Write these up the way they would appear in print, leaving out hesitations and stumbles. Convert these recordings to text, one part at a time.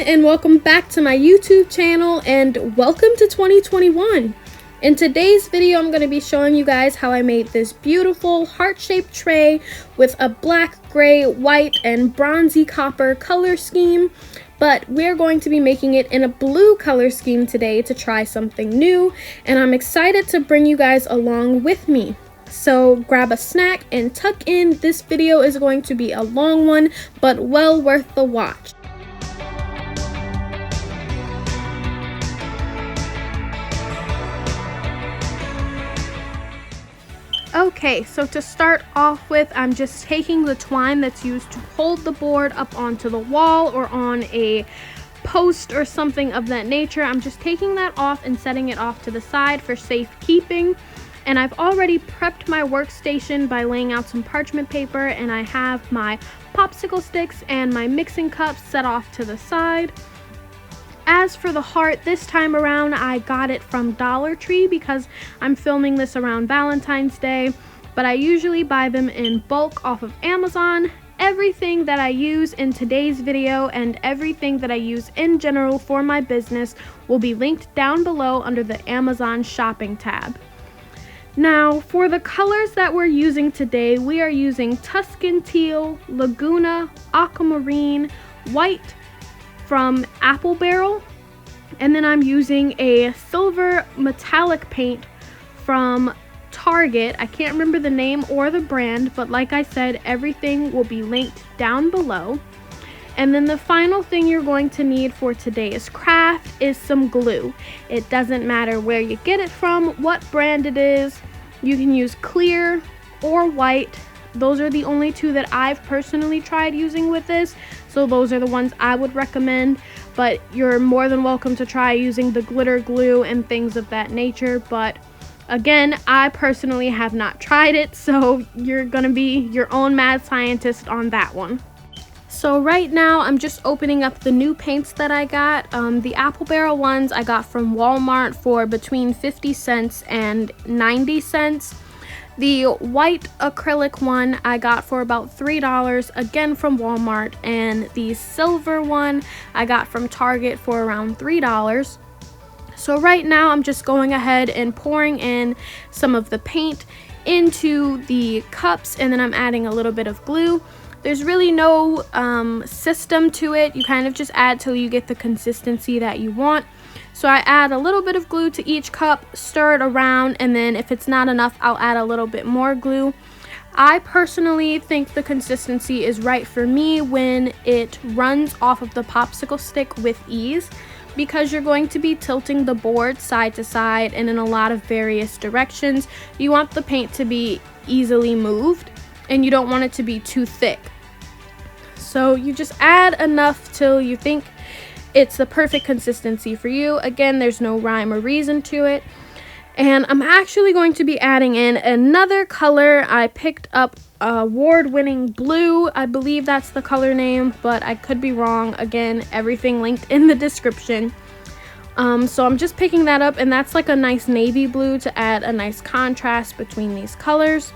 everyone, and welcome back to my YouTube channel, and welcome to 2021. In today's video, I'm going to be showing you guys how I made this beautiful heart-shaped tray with a black, gray, white, and bronzy copper color scheme. But we're going to be making it in a blue color scheme today to try something new, and I'm excited to bring you guys along with me. So grab a snack and tuck in. This video is going to be a long one, but well worth the watch. Okay, so to start off with, I'm just taking the twine that's used to hold the board up onto the wall or on a post or something of that nature. I'm just taking that off and setting it off to the side for safekeeping. And I've already prepped my workstation by laying out some parchment paper, and I have my popsicle sticks and my mixing cups set off to the side. As for the heart, this time around I got it from Dollar Tree because I'm filming this around Valentine's Day, but I usually buy them in bulk off of Amazon. Everything that I use in today's video and everything that I use in general for my business will be linked down below under the Amazon shopping tab. Now, for the colors that we're using today, we are using Tuscan teal, laguna, aquamarine, white from Apple Barrel, and then I'm using a silver metallic paint from Target. I can't remember the name or the brand, but like I said, everything will be linked down below. And then the final thing you're going to need for today's craft is some glue. It doesn't matter where you get it from, what brand it is. You can use clear or white. Those are the only two that I've personally tried using with this, so those are the ones I would recommend, but you're more than welcome to try using the glitter glue and things of that nature. But again, I personally have not tried it, so you're gonna be your own mad scientist on that one. So right now I'm just opening up the new paints that I got. The Apple Barrel ones I got from Walmart for between 50 cents and 90 cents. The white acrylic one I got for about $3, again from Walmart, and the silver one I got from Target for around $3. So right now I'm just going ahead and pouring in some of the paint into the cups, and then I'm adding a little bit of glue. There's really no system to it. You kind of just add till you get the consistency that you want. So I add a little bit of glue to each cup, stir it around, and then if it's not enough, I'll add a little bit more glue. I personally think the consistency is right for me when it runs off of the popsicle stick with ease, because you're going to be tilting the board side to side and in a lot of various directions. You want the paint to be easily moved, and you don't want it to be too thick. So you just add enough till you think it's the perfect consistency for you. Again, there's no rhyme or reason to it. And I'm actually going to be adding in another color. I picked up award-winning blue. I believe that's the color name, but I could be wrong. Again, everything linked in the description. So I'm just picking that up, and that's like a nice navy blue to add a nice contrast between these colors.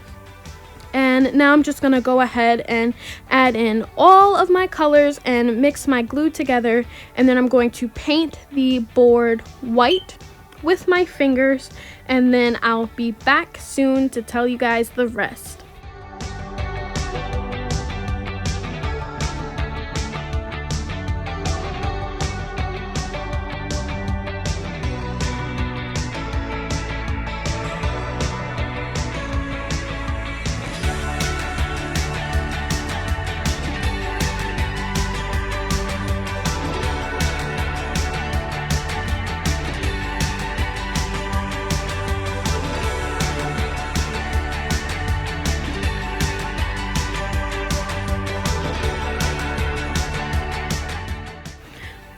And now I'm just going to go ahead and add in all of my colors and mix my glue together, and then I'm going to paint the board white with my fingers, and then I'll be back soon to tell you guys the rest.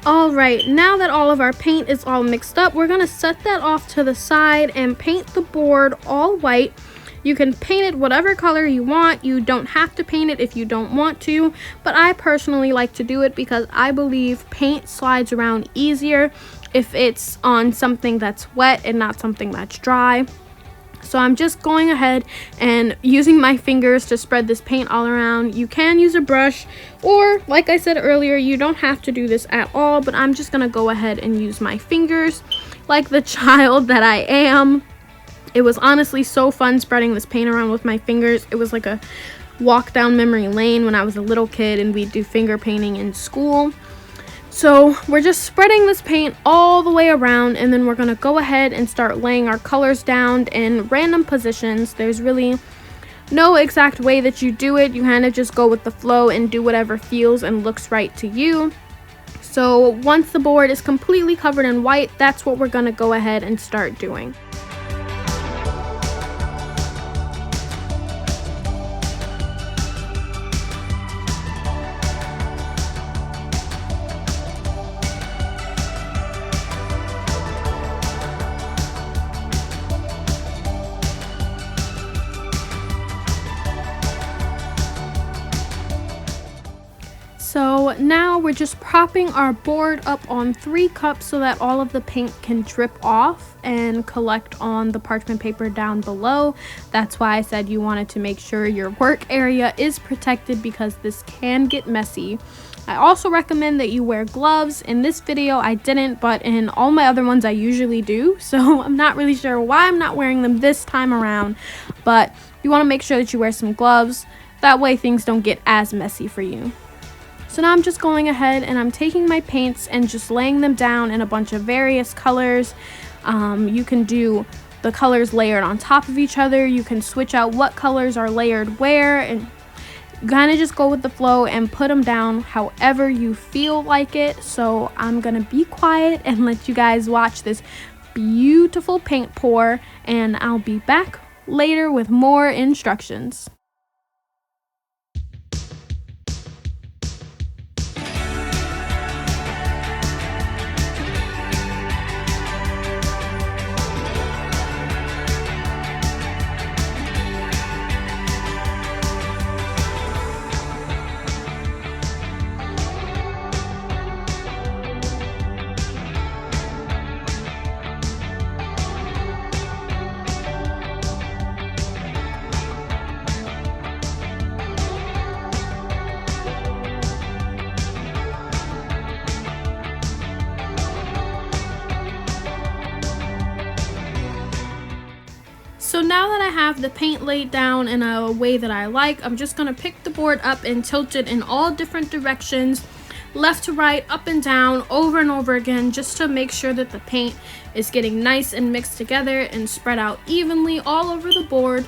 Alright, now that all of our paint is all mixed up, we're going to set that off to the side and paint the board all white. You can paint it whatever color you want. You don't have to paint it if you don't want to, but I personally like to do it because I believe paint slides around easier if it's on something that's wet and not something that's dry. So I'm just going ahead and using my fingers to spread this paint all around. You can use a brush, or like I said earlier, you don't have to do this at all, but I'm just gonna go ahead and use my fingers like the child that I am. It was honestly so fun spreading this paint around with my fingers. It was like a walk down memory lane when I was a little kid and we'd do finger painting in school. So we're just spreading this paint all the way around, and then we're going to go ahead and start laying our colors down in random positions. There's really no exact way that you do it. You kind of just go with the flow and do whatever feels and looks right to you. So once the board is completely covered in white, that's what we're going to go ahead and start doing. So now we're just propping our board up on 3 cups so that all of the paint can drip off and collect on the parchment paper down below. That's why I said you wanted to make sure your work area is protected, because this can get messy. I also recommend that you wear gloves. In this video I didn't, but in all my other ones I usually do, so I'm not really sure why I'm not wearing them this time around, but you want to make sure that you wear some gloves. That way things don't get as messy for you. So now I'm just going ahead and I'm taking my paints and just laying them down in a bunch of various colors. You can do the colors layered on top of each other. You can switch out what colors are layered where, and kind of just go with the flow and put them down however you feel like it. So I'm gonna be quiet and let you guys watch this beautiful paint pour, and I'll be back later with more instructions. So now that I have the paint laid down in a way that I like, I'm just going to pick the board up and tilt it in all different directions, left to right, up and down, over and over again, just to make sure that the paint is getting nice and mixed together and spread out evenly all over the board.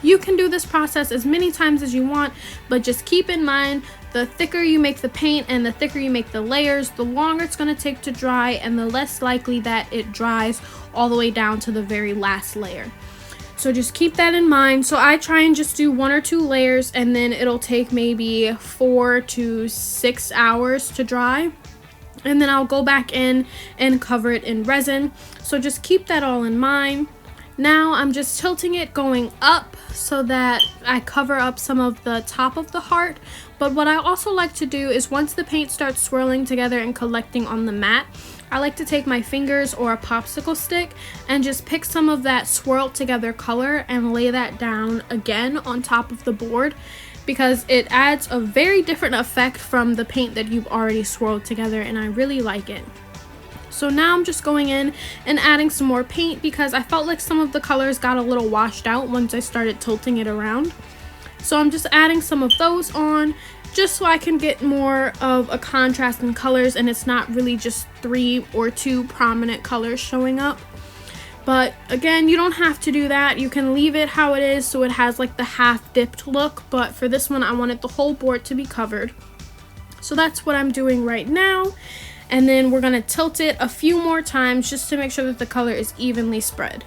You can do this process as many times as you want, but just keep in mind, the thicker you make the paint and the thicker you make the layers, the longer it's going to take to dry, and the less likely that it dries all the way down to the very last layer. So just keep that in mind. So I try and just do 1 or 2 layers, and then it'll take maybe 4 to 6 hours to dry. And then I'll go back in and cover it in resin. So just keep that all in mind. Now I'm just tilting it going up so that I cover up some of the top of the heart. But what I also like to do is, once the paint starts swirling together and collecting on the mat, I like to take my fingers or a popsicle stick and just pick some of that swirled together color and lay that down again on top of the board, because it adds a very different effect from the paint that you've already swirled together, and I really like it. So now I'm just going in and adding some more paint, because I felt like some of the colors got a little washed out once I started tilting it around. So I'm just adding some of those on, just so I can get more of a contrast in colors and it's not really just 3 or 2 prominent colors showing up. But again, you don't have to do that. You can leave it how it is so it has like the half dipped look, but for this one I wanted the whole board to be covered. So that's what I'm doing right now. And then we're going to tilt it a few more times just to make sure that the color is evenly spread.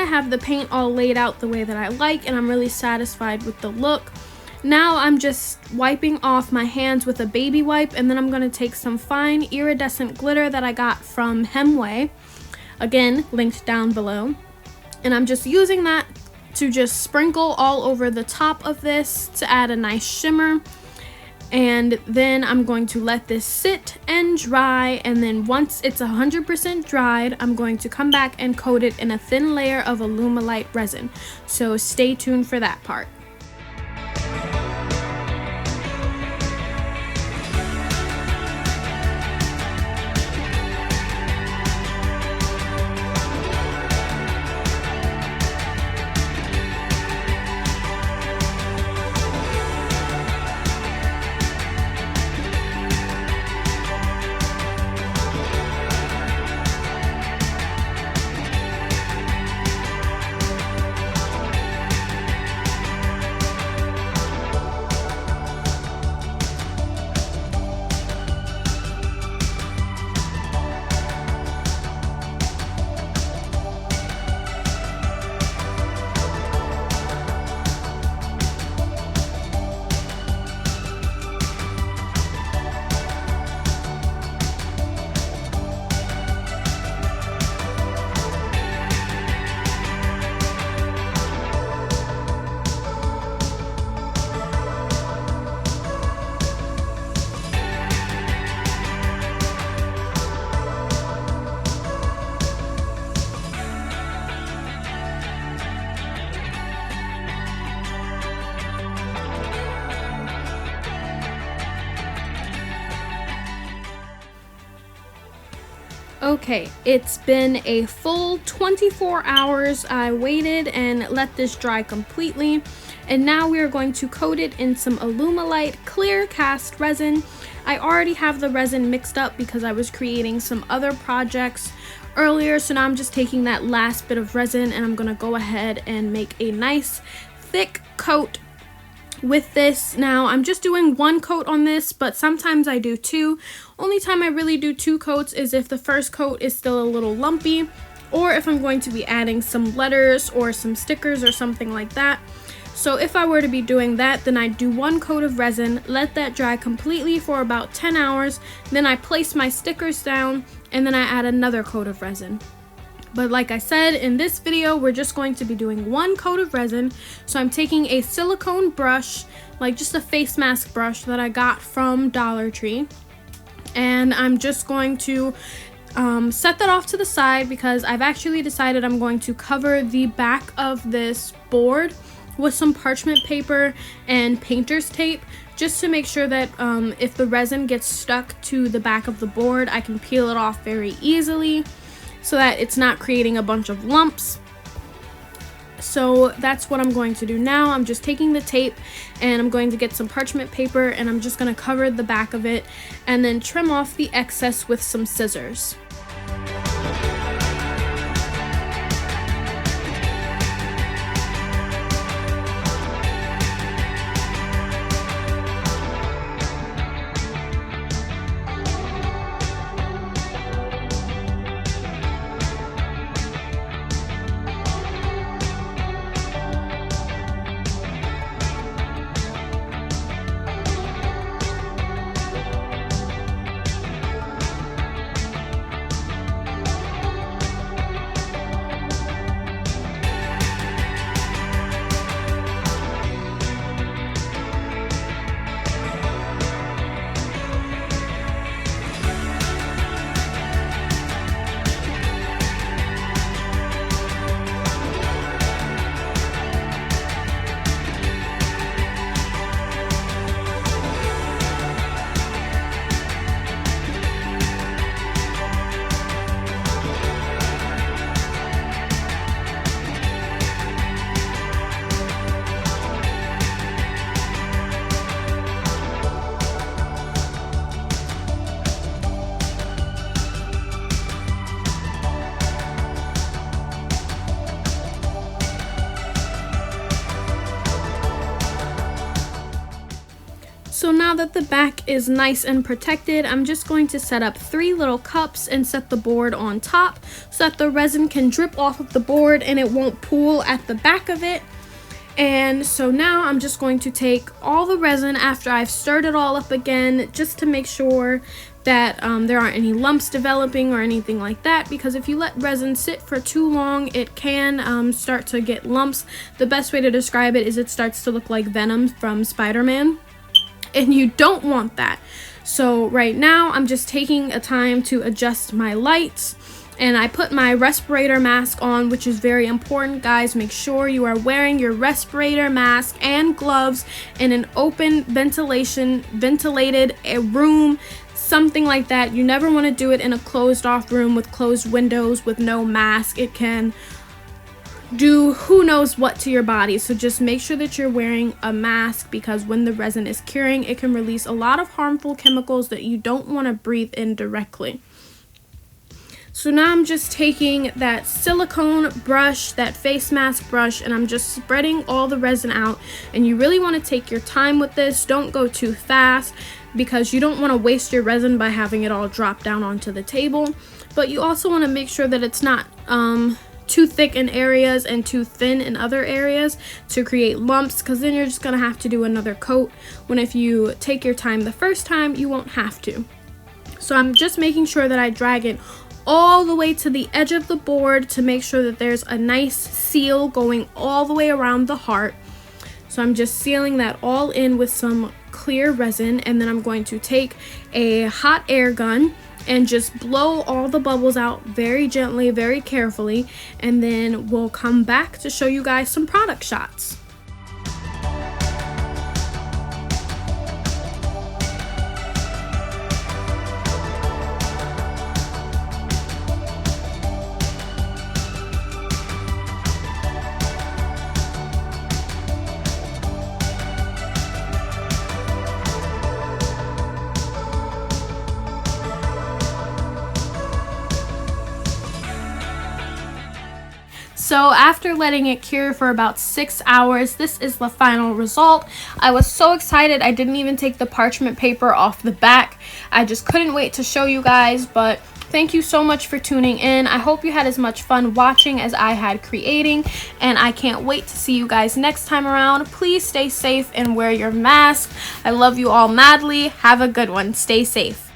I have the paint all laid out the way that I like, and I'm really satisfied with the look. Now I'm just wiping off my hands with a baby wipe, and then I'm going to take some fine iridescent glitter that I got from Hemway, again linked down below, and I'm just using that to just sprinkle all over the top of this to add a nice shimmer. And then I'm going to let this sit and dry, and then once it's 100% dried, I'm going to come back and coat it in a thin layer of alumilite resin. So stay tuned for that part. Okay, it's been a full 24 hours. I waited and let this dry completely, and now we are going to coat it in some alumilite clear cast resin. I already have the resin mixed up because I was creating some other projects earlier, so now I'm just taking that last bit of resin and I'm gonna go ahead and make a nice thick coat with this. Now I'm just doing one coat on this, but sometimes I do two. Only time I really do two coats is if the first coat is still a little lumpy, or if I'm going to be adding some letters or some stickers or something like that. So if I were to be doing that, then I do one coat of resin, let that dry completely for about 10 hours, then I place my stickers down, and then I add another coat of resin. But like I said, in this video, we're just going to be doing one coat of resin. So I'm taking a silicone brush, like just a face mask brush that I got from Dollar Tree. And I'm just going to set that off to the side because I've actually decided I'm going to cover the back of this board with some parchment paper and painter's tape, just to make sure that if the resin gets stuck to the back of the board, I can peel it off very easily, so that it's not creating a bunch of lumps. So that's what I'm going to do now. I'm just taking the tape and I'm going to get some parchment paper and I'm just going to cover the back of it and then trim off the excess with some scissors. So now that the back is nice and protected, I'm just going to set up 3 little cups and set the board on top so that the resin can drip off of the board and it won't pool at the back of it. And so now I'm just going to take all the resin after I've stirred it all up again, just to make sure that there aren't any lumps developing or anything like that, because if you let resin sit for too long, it can start to get lumps. The best way to describe it is it starts to look like Venom from Spider-Man, and you don't want that. So right now I'm just taking a time to adjust my lights, and I put my respirator mask on, which is very important, guys. Make sure you are wearing your respirator mask and gloves in an open ventilated room, something like that. You never want to do it in a closed off room with closed windows with no mask. It can do who knows what to your body. So just make sure that you're wearing a mask, because when the resin is curing, it can release a lot of harmful chemicals that you don't want to breathe in directly. So now I'm just taking that silicone brush, that face mask brush, and I'm just spreading all the resin out. And you really want to take your time with this. Don't go too fast, because you don't want to waste your resin by having it all drop down onto the table. But you also want to make sure that it's not too thick in areas and too thin in other areas to create lumps, because then you're just going to have to do another coat, when if you take your time the first time, you won't have to. So I'm just making sure that I drag it all the way to the edge of the board to make sure that there's a nice seal going all the way around the heart. So I'm just sealing that all in with some clear resin, and then I'm going to take a hot air gun and just blow all the bubbles out very gently, very carefully, and then we'll come back to show you guys some product shots. So after letting it cure for about 6 hours, this is the final result. I was so excited I didn't even take the parchment paper off the back. I just couldn't wait to show you guys, but thank you so much for tuning in. I hope you had as much fun watching as I had creating, and I can't wait to see you guys next time around. Please stay safe and wear your mask. I love you all madly. Have a good one. Stay safe.